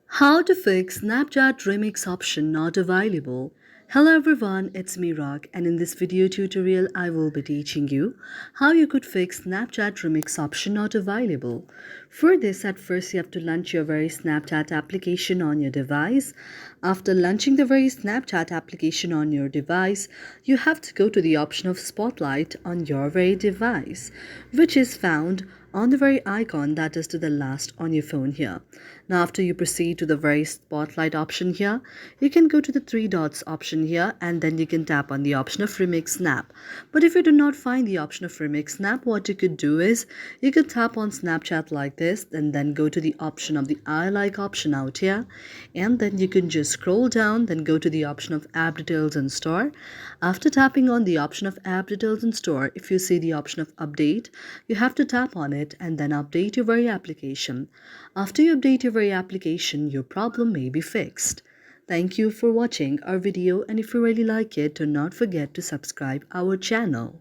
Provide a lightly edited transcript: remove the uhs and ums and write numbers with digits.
How to fix Snapchat Remix option not available. Hello everyone, it's me Rock, and in this video tutorial I will be teaching you how you could fix Snapchat Remix option not available. For this, at first you have to launch your very Snapchat application on your device. After launching the very Snapchat application on your device, you have to go to the option of Spotlight on your very device, which is found on the very icon that is to the last on your phone here. Now after you proceed to the very spotlight option here, you can go to the three dots option here and then you can tap on the option of Remix Snap. But if you do not find the option of Remix Snap, what you could do is you could tap on Snapchat like this and then go to the option of the I like option out here, and then you can just scroll down, then go to the option of app details and store. After tapping on the option of app details and store, if you see the option of update, you have to tap on it and then update your very application. After you update your very application, your problem may be fixed. Thank you for watching our video, and if you really like it, do not forget to subscribe our channel.